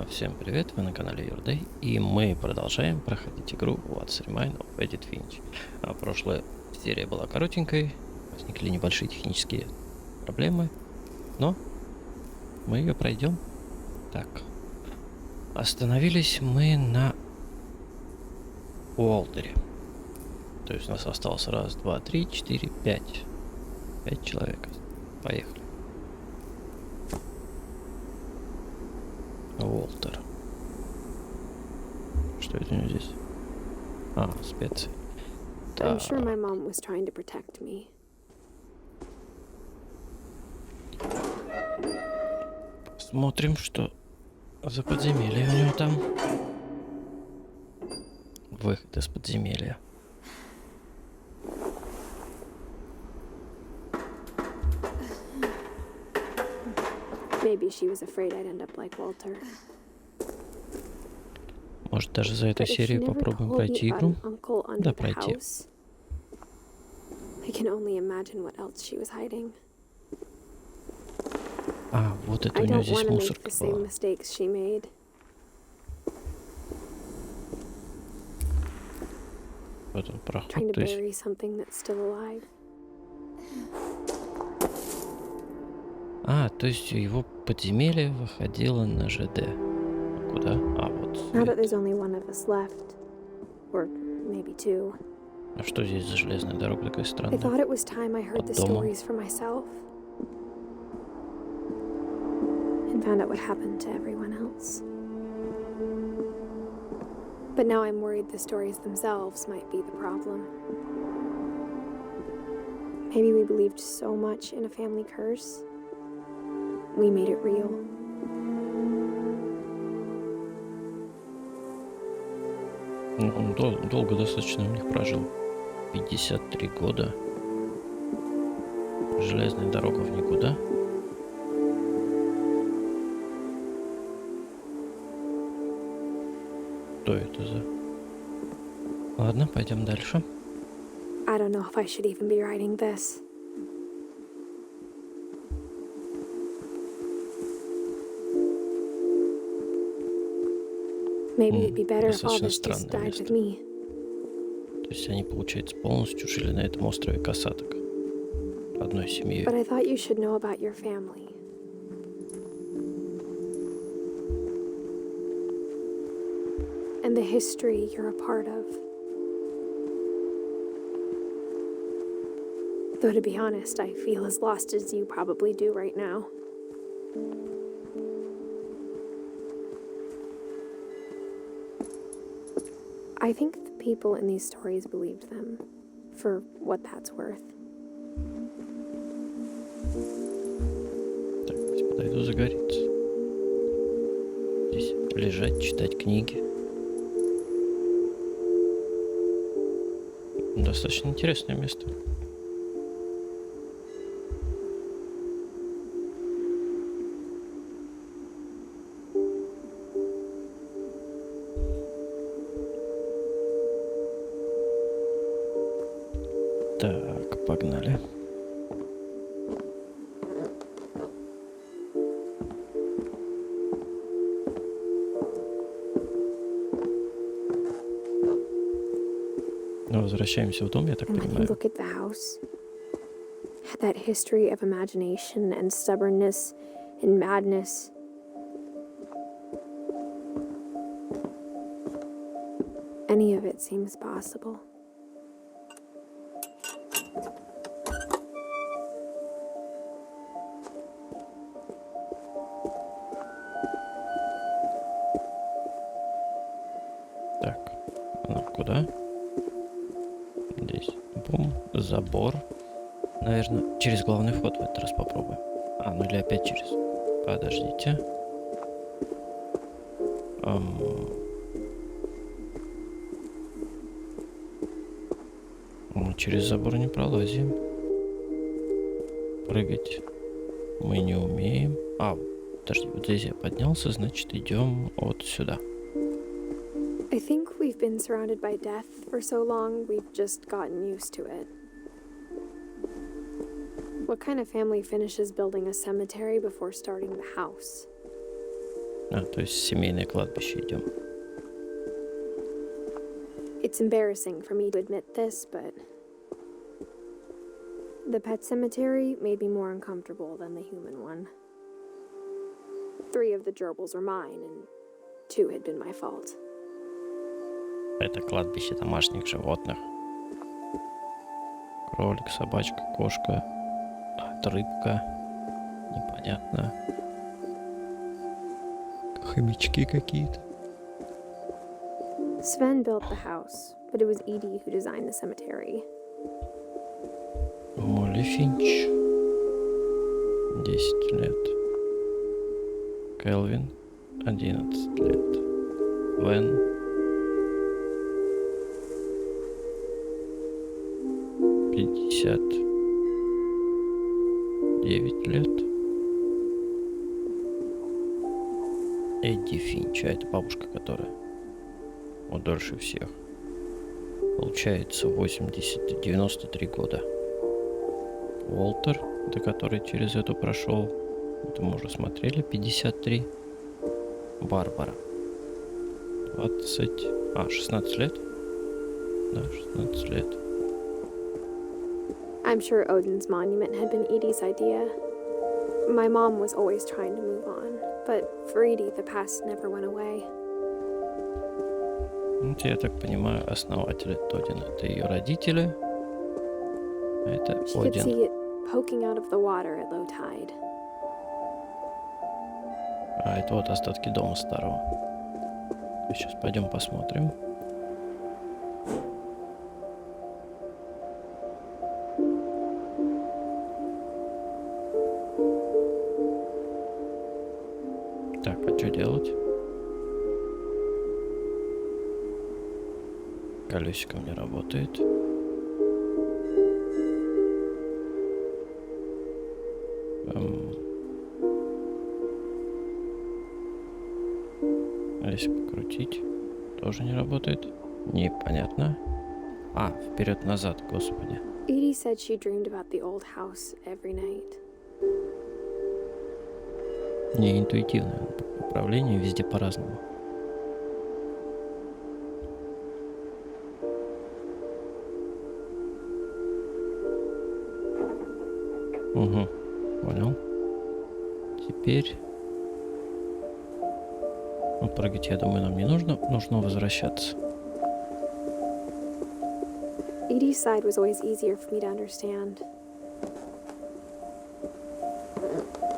Всем привет, вы на канале Юрдей, и мы продолжаем проходить игру What's Remain of Edith Finch. Прошлая серия была коротенькой, возникли небольшие технические проблемы, но мы ее пройдем. Так, остановились мы на Уолтере. То есть у нас осталось раз, два, три, четыре, пять. 5 человек. Поехали. Уолтер. Что это у него здесь? Специи. I'm sure my mom was trying to protect me. Смотрим, что за подземелье у него там. Выход из подземелья. Maybe she was afraid I'd end up like Walter. Может, даже за эту серию попробуем пройти игру? Да, пройти. I can only imagine what else she was hiding. Вот это у него здесь мусорка была. Вот он проход, то есть... то есть его подземелье выходило на ЖД. Куда? Вот. А что здесь за железная дорога такая странная? От дома. Found out what happened to everyone else. But now I'm worried the stories themselves might be the problem. Maybe we believed so much in a family curse, we made it real. Он долго достаточно у них прожил. 53 года. Железная дорога в никуда. Что это за... Ладно, пойдем дальше. I don't know if I should even be writing this. Maybe it'd be better if all this just died with me. То есть они, получается, полностью жили на этом острове касаток. Одной семьей. But I thought you should know about your family. And the history you're a part of. Though to be honest, I feel as lost as you probably do right now. I think the people in these stories believed them, for what that's worth. Так, здесь подойду загорится. Здесь лежать, читать книги. Достаточно интересное место. Так, погнали. Возвращаемся в дом, я так понимаю. Look at the house. Had that history of imagination and stubbornness and madness. Any of it seems possible. Так, куда? Здесь. Бум. Забор. Наверное, через главный вход в этот раз попробуем. Ну или опять через... Подождите. Через забор не пролазим. Прыгать мы не умеем. Подожди, вот здесь я поднялся, значит идем вот сюда. I think we've been surrounded by death for so long, we've just gotten used to it. What kind of family finishes building a cemetery before starting the house? То есть семейное кладбище идем. It's embarrassing for me to admit this, but the pet cemetery made me more uncomfortable than the human one. 3 of the gerbils were mine, and 2 had been my fault. Это кладбище домашних животных. Кролик, собачка, кошка, рыбка. Непонятно. Хомячки какие-то. Sven built the house, but it was Edie who designed the cemetery. Молли Финч. 10 лет. Келвин. 11 лет. Вен. 59 лет. Эдди Финч, а это бабушка, которая вот дольше всех. Получается 93 года. Уолтер, до который через эту прошел. Это мы уже смотрели, 53. Барбара. 16 лет. Да, 16 лет. I'm sure Odin's monument had been Edie's idea. My mom was always trying to move on, but for Edie, the past never went away. Вот я так понимаю, основатели Тодина — это ее родители. А это She could Один. see it poking out of the water at low tide. А это вот остатки дома старого. Сейчас пойдем посмотрим. Так, а что делать? Колесико не работает. А если покрутить, тоже не работает. Непонятно. Вперед-назад, господи. Edie said she dreamed about the old house every night. Не интуитивное управление, везде по-разному. Угу, понял. Теперь... прыгать, я думаю, нам не нужно. Нужно возвращаться. Edie's side was always easier for me to understand.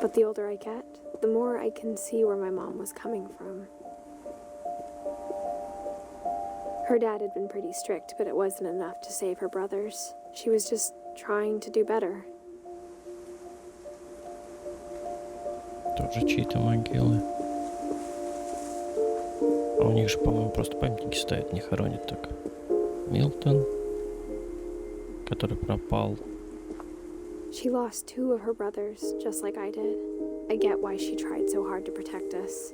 But the older I get, the more I can see where my mom was coming from. Her dad had been pretty strict, but it wasn't enough to save her brothers. She was just trying to do better. Тоже чьи-то могилы. А у них же, по-моему, просто памятники ставят, не хоронят так. Милтон, который пропал. She lost 2 of her brothers, just like I did. I get why she tried so hard to protect us.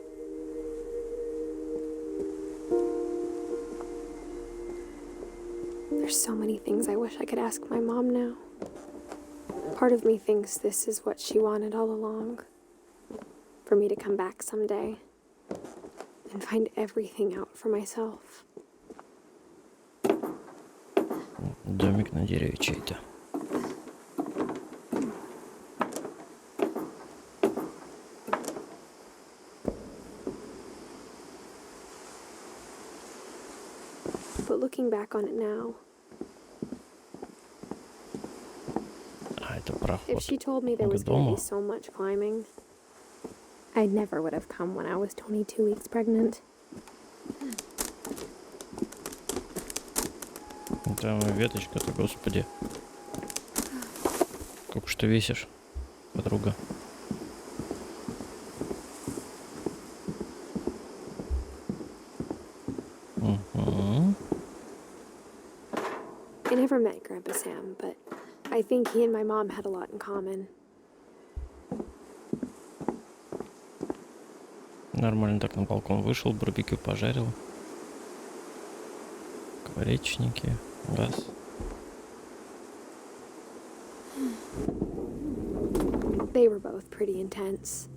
There's so many things I wish I could ask my mom now. Part of me thinks this is what she wanted all along. For me to come back someday and find everything out for myself. Домик на дереве чей-то. But looking back on it now, Это проход if she told me there к was going to дому. be so much climbing, I never would have come when I was 22 weeks pregnant. Там веточка-то, господи. Сколько ж ты весишь, подруга? Угу. I never met Grandpa Sam, but I think he and my mom had a lot in common. Нормально так на балкон вышел, барбекю пожарил. Скворечники, газ. They were both pretty intense.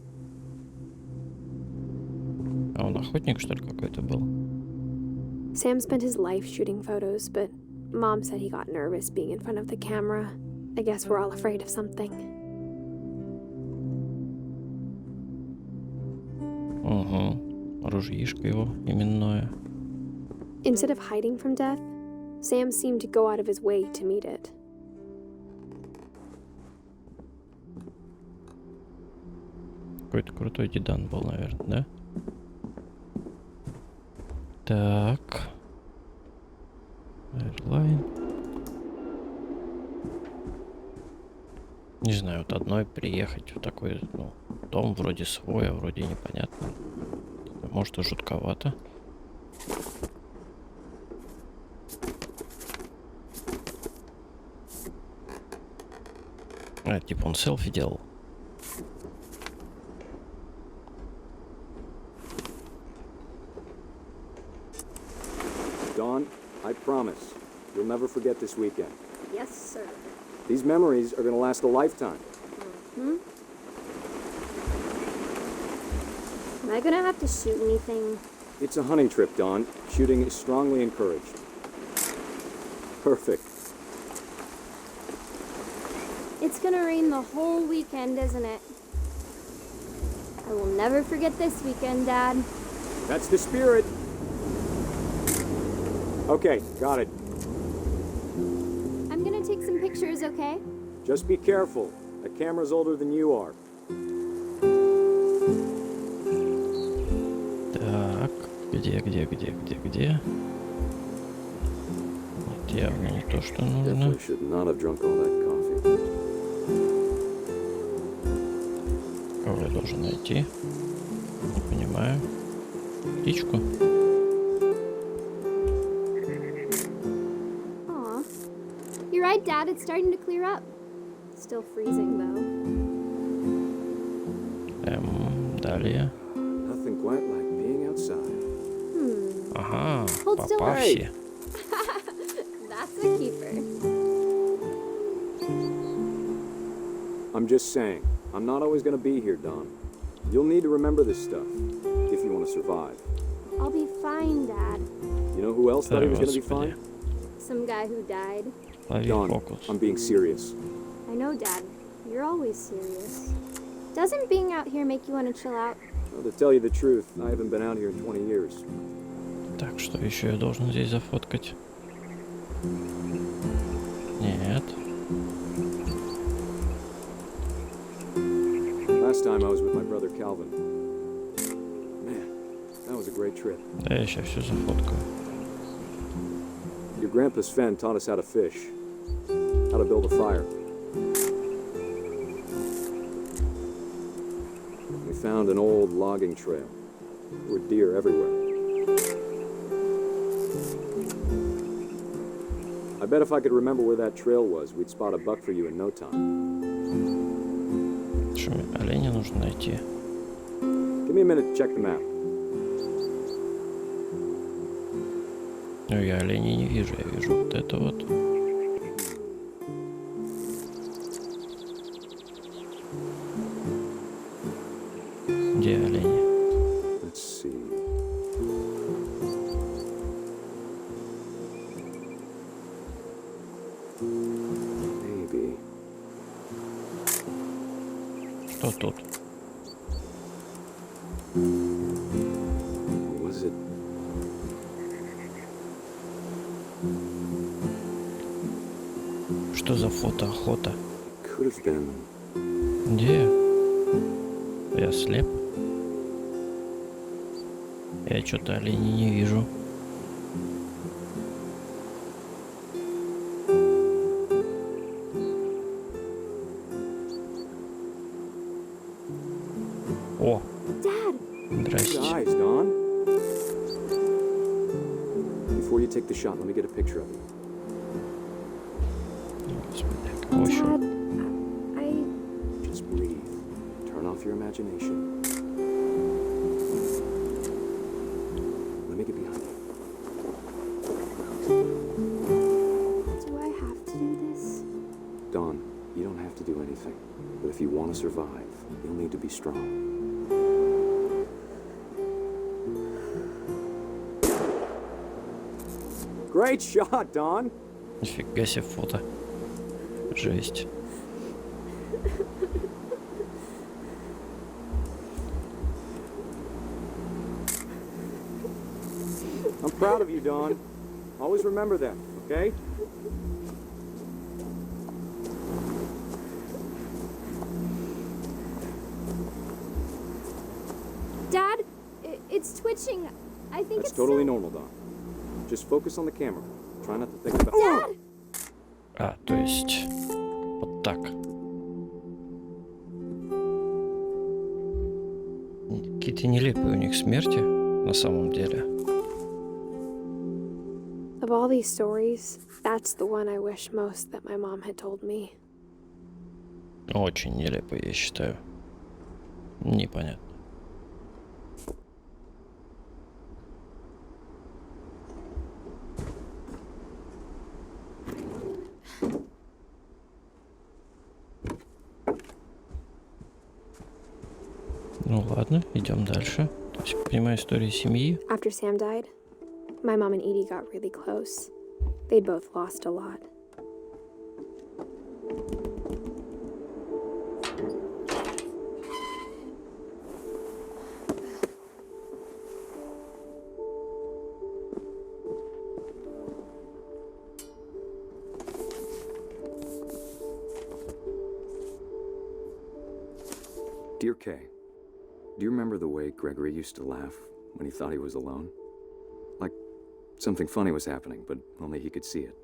А он охотник, что ли, какой-то был? Sam spent his life shooting photos, but Mom said he got nervous being in front of the camera. I guess we're all afraid of something. Угу. Ружьишко его именное. Instead of hiding from death, Sam seemed to go out of his way to meet it. Какой-то крутой дедан был, наверное, да? Так. Airline. Не знаю, вот одной приехать в такой, ну, дом вроде свой, а вроде непонятно. Может, и жутковато. А, типа он селфи делал. Dawn, I promise, you'll never forget this weekend. Yes, sir. These memories are going to last a lifetime. Hmm? Am I gonna have to shoot anything? It's a hunting trip, Dawn. Shooting is strongly encouraged. Perfect. It's gonna rain the whole weekend, isn't it? I will never forget this weekend, Dad. That's the spirit. Okay, got it. I'm gonna take some pictures, okay? Just be careful. That camera's older than you are. Так, где? Вот явно не то, что нужно. Definitely should not have drunk all that coffee. Кого я должен найти? Не понимаю. Птичку? Aw. You're right, Dad. It's starting to clear up. Still freezing, though. Далее. Nothing quite like being outside. Ага, Hold still. попавшие. That's a keeper. I'm just saying, I'm not always going to be here, Dawn. You'll need to remember this stuff if you want to survive. I'll be fine, Dad. You know who else thought he was going to be Господи. fine? Some guy who died. Лови Dawn, фокус. I'm being serious. I know, Dad. You're always serious. Doesn't being out here make you want to chill out? Well, to tell you the truth, I haven't been out here in 20 years. Так, что еще я должен здесь зафоткать? Нет. Last time I was with my brother Calvin. Man, that was a great trip. Да, я сейчас все зафоткаю. Your grandpa Sven taught us how to fish, how to build a fire. We found an old logging trail. There were deer everywhere. I bet if I could remember where that trail was, we'd spot a buck for you in no time. Что мне оленя нужно найти? Give me a minute to check the map. Ну, я оленей не вижу, я вижу вот это вот. Где олени? Let's see. Maybe. Что тут? Was it? Что за фотоохота? Could have been. Где? Я слеп? Я что-то оленей не вижу. О, Dad! здрасте. Eyes, Dawn. Before you take the shot, let me get a picture of you. Господи, кого еще? Dad, I... Just breathe. Turn off your imagination. Let me get behind you. Do I have to do this? Dawn, you don't have to do anything. But if you want to survive, you'll need to be strong. Great shot, Don. Нифига себе фото. Жесть. I'm proud of you, Don. Always remember that, okay? Dad, it's twitching. I think That's it's totally normal, Don. Just focus on the camera. Try not to think about... Dad! А, то есть... Вот так. Какие-то нелепые у них смерти, на самом деле. Of all these stories, that's the one I wish most that my mom had told me. Очень нелепо, я считаю. Непонятно. Ну ладно, идем дальше. То есть, я понимаю, история семьи. After Sam died, my mom and Edie got really close. They'd both lost a lot. Dear Kay, do you remember the way Gregory used to laugh when he thought he was alone? Like something funny was happening, but only he could see it.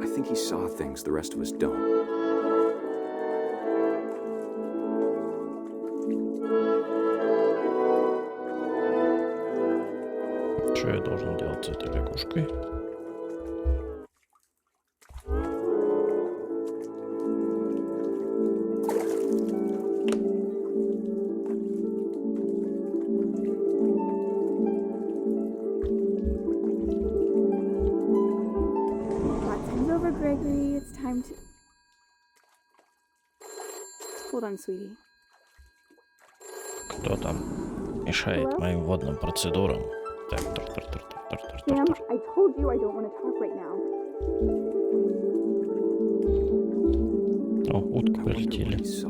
I think he saw things the rest of us don't. Что я должен делать с этой лягушкой? Time's over, Gregory. It's time to... Hold on, sweetie. Кто там мешает моим водным процедурам? Так, Sam, I told you I don't want to talk right now. О, утка I wonder what прилетели. he saw.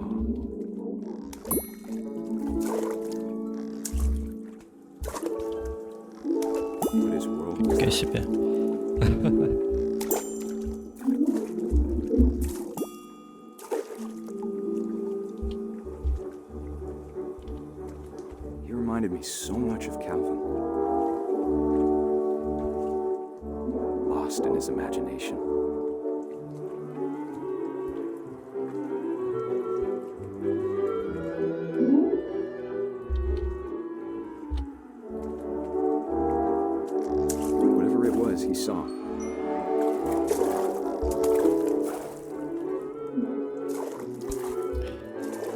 What his world was Нифига себе. He reminded me so much of Calvin. Lost in his imagination. Whatever it was, he saw.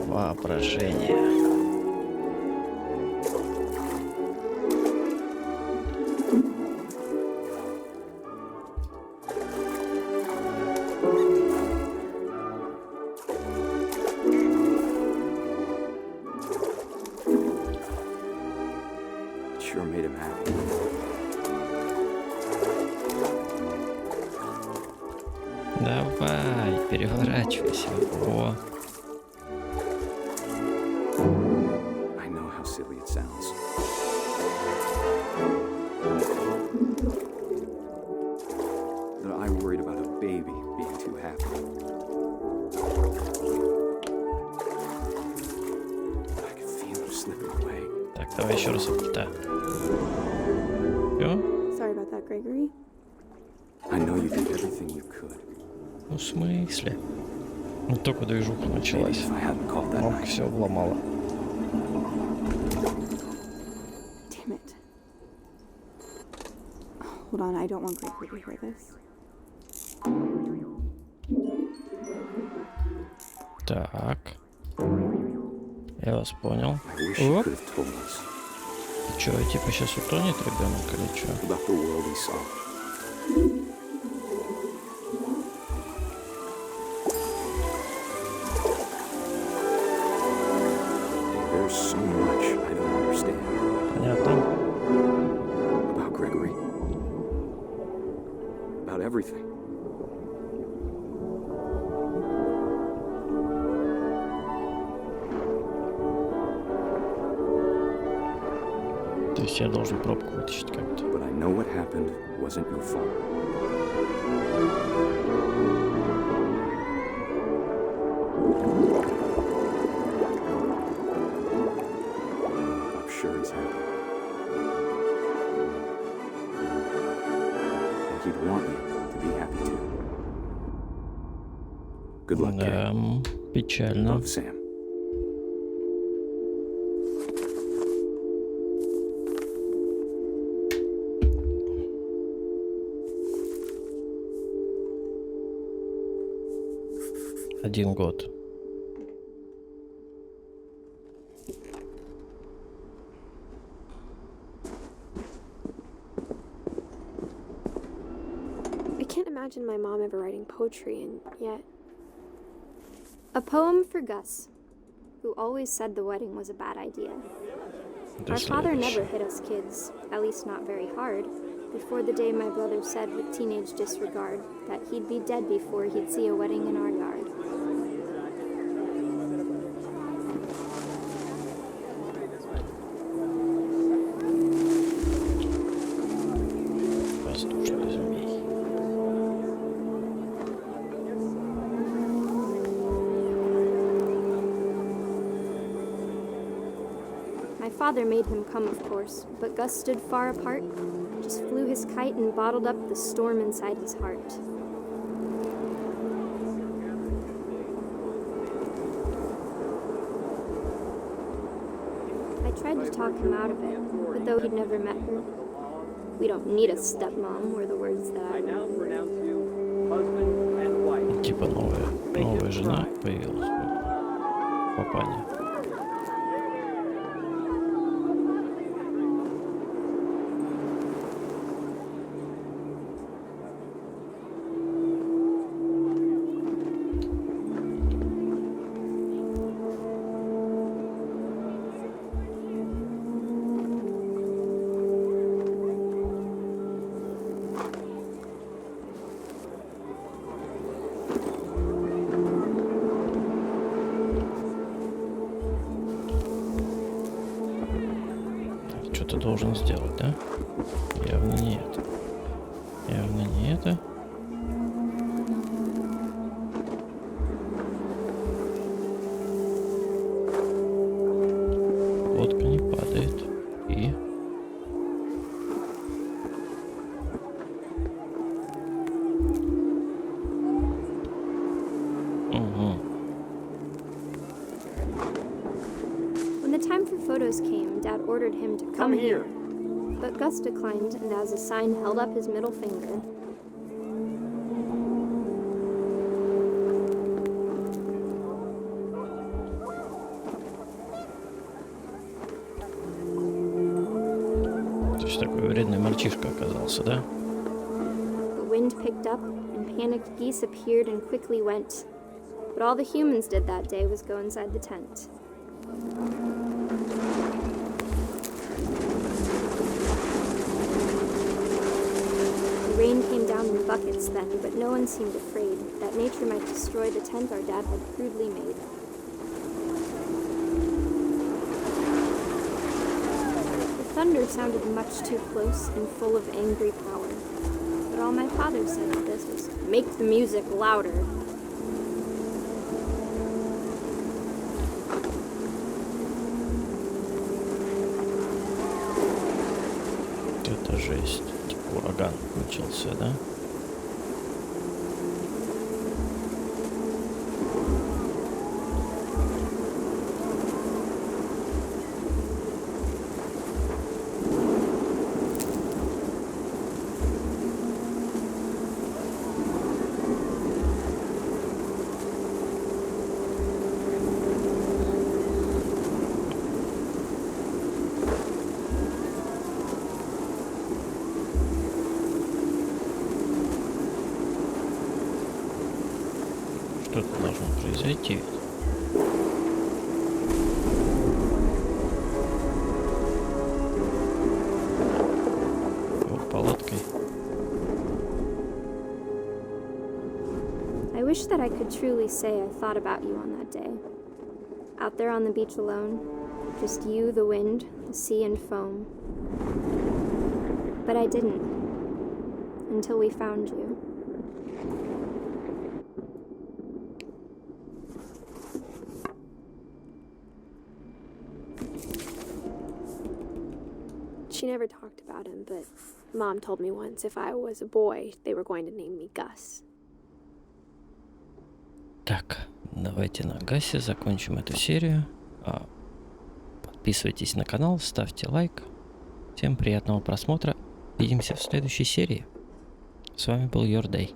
Воображение. It sure made him happy. Давай, переворачивайся. О, I know how silly it sounds. That I worried about a baby being too happy. I could feel him slipping away. так, давай еще раз ульта. Всё? Sorry about that, Gregory. I know you did everything you could. Ну, в смысле? Ну, только движуха Maybe началась. if I hadn't called that Мамка night. все обломала. Damn it. Hold on, I don't want Gregory to hear this. Так. Я вас понял. I wish he Оп. could have told us Че, типа сейчас утонет ребенок или что? about the world he saw. everything. То есть я должен пробку вытащить как-то. But I know what happened wasn't your fault. I'm sure he's happy. And he'd want you to be happy too. Good luck, Kay. Да, печально. Love, Sam. Один год. I can't imagine my mom ever writing poetry, and yet. A poem for Gus, who always said the wedding was a bad idea. Our father never hit us kids, at least not very hard, before the day my brother said with teenage disregard that he'd be dead before he'd see a wedding in our yard. Воздушный змей. My father made him come, of course, but Gus stood far apart, just flew his kite and bottled up the storm inside his heart. I tried to talk him out of it, but though he'd never met her, "We don't need a stepmom," were the words that I remembered. Типа новая жена появилась. Папаня. Что-то должен сделать, да? Явно не это. Явно не это. Лодка не падает. И... Угу. When the time for photos came, Dad ordered him to come here. But Gus declined, and as a sign held up his middle finger. То есть такой вредный мальчишка оказался, да? The wind picked up, and panicked geese appeared and quickly went. But all the humans did that day was go inside the tent. The rain came down in buckets then, but no one seemed afraid that nature might destroy the tent our dad had crudely made. The thunder sounded much too close and full of angry power. But all my father said to this was, "Make the music louder." Это жесть. Типа ураган начался, да? Что-то должно произойти. Вот палаткой. wish that I could truly say I thought about you on that day. Out there on the beach alone, just you, the wind, the sea, and foam. But I didn't, until we found you. She never talked about him, but Mom told me once if I was a boy, they were going to name me Gus. Так, давайте на Гасе закончим эту серию. Подписывайтесь на канал, ставьте лайк. Всем приятного просмотра. Увидимся в следующей серии. С вами был Your Day.